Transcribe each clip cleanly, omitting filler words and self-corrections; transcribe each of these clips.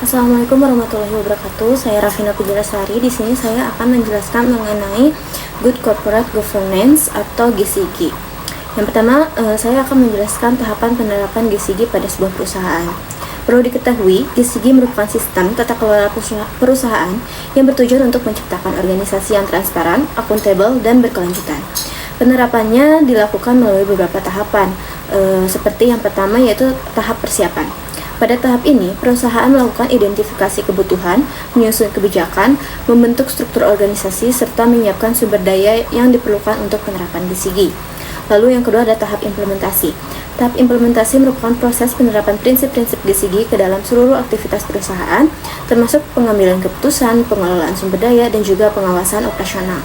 Assalamualaikum warahmatullahi wabarakatuh. Saya Rafina Pujalasari. Di sini saya akan menjelaskan mengenai Good Corporate Governance atau GCG. Yang pertama, saya akan menjelaskan tahapan penerapan GCG pada sebuah perusahaan. Perlu diketahui, GCG merupakan sistem tata kelola perusahaan yang bertujuan untuk menciptakan organisasi yang transparan, akuntabel, dan berkelanjutan. Penerapannya dilakukan melalui beberapa tahapan, seperti yang pertama yaitu tahap persiapan. Pada tahap ini, perusahaan melakukan identifikasi kebutuhan, menyusun kebijakan, membentuk struktur organisasi, serta menyiapkan sumber daya yang diperlukan untuk penerapan GCG. Lalu yang kedua ada tahap implementasi. Tahap implementasi merupakan proses penerapan prinsip-prinsip GCG ke dalam seluruh aktivitas perusahaan, termasuk pengambilan keputusan, pengelolaan sumber daya, dan juga pengawasan operasional.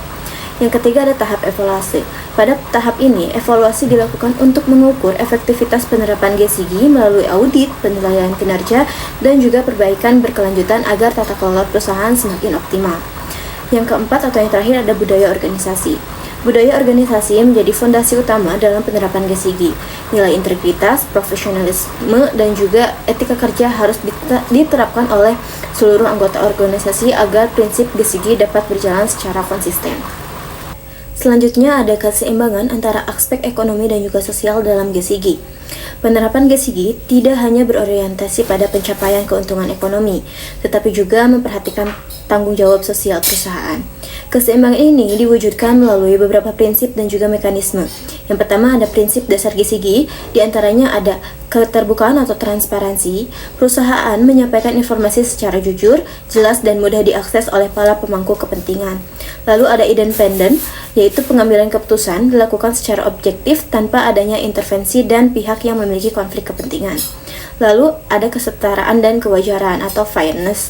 Yang ketiga ada tahap evaluasi. Pada tahap ini, evaluasi dilakukan untuk mengukur efektivitas penerapan GCG melalui audit, penilaian kinerja, dan juga perbaikan berkelanjutan agar tata kelola perusahaan semakin optimal. Yang keempat atau yang terakhir ada budaya organisasi. Budaya organisasi menjadi fondasi utama dalam penerapan GCG. Nilai integritas, profesionalisme, dan juga etika kerja harus diterapkan oleh seluruh anggota organisasi agar prinsip GCG dapat berjalan secara konsisten. Selanjutnya ada keseimbangan antara aspek ekonomi dan juga sosial dalam GCG. Penerapan GCG tidak hanya berorientasi pada pencapaian keuntungan ekonomi, tetapi juga memperhatikan tanggung jawab sosial perusahaan. Keseimbangan ini diwujudkan melalui beberapa prinsip dan juga mekanisme. Yang pertama ada prinsip dasar GCG, diantaranya ada keterbukaan atau transparansi. Perusahaan menyampaikan informasi secara jujur, jelas, dan mudah diakses oleh para pemangku kepentingan. Lalu ada independen, yaitu pengambilan keputusan dilakukan secara objektif tanpa adanya intervensi dan pihak yang memiliki konflik kepentingan. Lalu ada kesetaraan dan kewajaran atau fairness,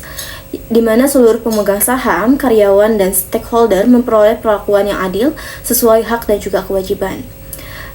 di mana seluruh pemegang saham, karyawan, dan stakeholder memperoleh perlakuan yang adil sesuai hak dan juga kewajiban.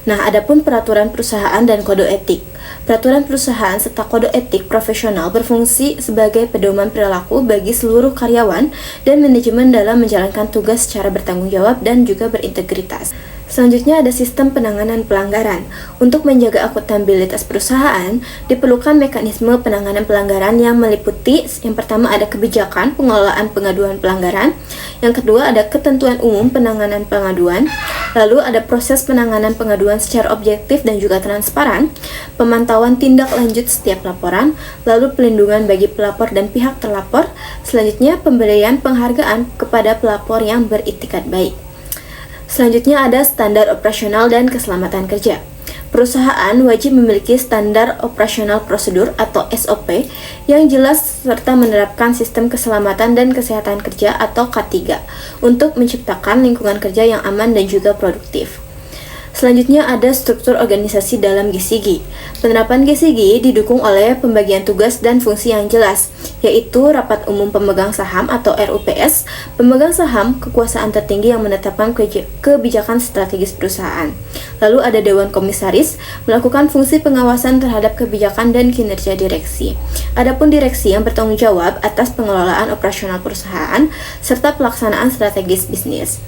Nah, adapun peraturan perusahaan dan kode etik. Peraturan perusahaan serta kode etik profesional berfungsi sebagai pedoman perilaku bagi seluruh karyawan dan manajemen dalam menjalankan tugas secara bertanggung jawab dan juga berintegritas. Selanjutnya ada sistem penanganan pelanggaran. Untuk menjaga akuntabilitas perusahaan, diperlukan mekanisme penanganan pelanggaran yang meliputi yang pertama ada kebijakan pengelolaan pengaduan pelanggaran, yang kedua ada ketentuan umum penanganan pengaduan, lalu ada proses penanganan pengaduan secara objektif dan juga transparan, pemantauan tindak lanjut setiap laporan, lalu pelindungan bagi pelapor dan pihak terlapor, selanjutnya pemberian penghargaan kepada pelapor yang beritikat baik. Selanjutnya ada standar operasional dan keselamatan kerja. Perusahaan wajib memiliki standar operasional prosedur atau SOP yang jelas serta menerapkan sistem keselamatan dan kesehatan kerja atau K3 untuk menciptakan lingkungan kerja yang aman dan juga produktif. Selanjutnya ada struktur organisasi dalam GCG. Penerapan GCG didukung oleh pembagian tugas dan fungsi yang jelas, yaitu rapat umum pemegang saham atau RUPS, pemegang saham kekuasaan tertinggi yang menetapkan kebijakan strategis perusahaan. Lalu ada Dewan Komisaris, melakukan fungsi pengawasan terhadap kebijakan dan kinerja direksi. Adapun direksi yang bertanggung jawab atas pengelolaan operasional perusahaan serta pelaksanaan strategis bisnis.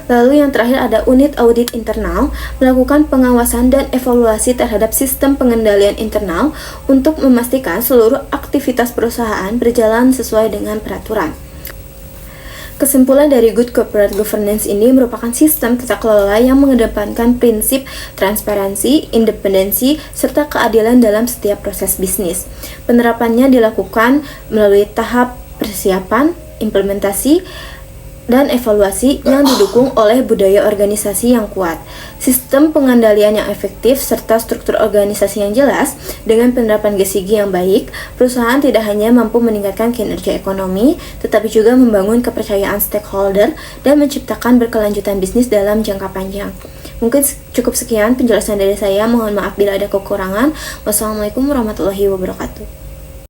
Lalu yang terakhir ada unit audit internal, melakukan pengawasan dan evaluasi terhadap sistem pengendalian internal untuk memastikan seluruh aktivitas perusahaan berjalan sesuai dengan peraturan. Kesimpulan dari Good Corporate Governance ini merupakan sistem tata kelola yang mengedepankan prinsip transparansi, independensi, serta keadilan dalam setiap proses bisnis. Penerapannya dilakukan melalui tahap persiapan, implementasi, dan evaluasi yang didukung oleh budaya organisasi yang kuat, sistem pengendalian yang efektif, serta struktur organisasi yang jelas. Dengan penerapan GCG yang baik, perusahaan tidak hanya mampu meningkatkan kinerja ekonomi, tetapi juga membangun kepercayaan stakeholder dan menciptakan berkelanjutan bisnis dalam jangka panjang. Mungkin cukup sekian penjelasan dari saya, mohon maaf bila ada kekurangan. Wassalamualaikum warahmatullahi wabarakatuh.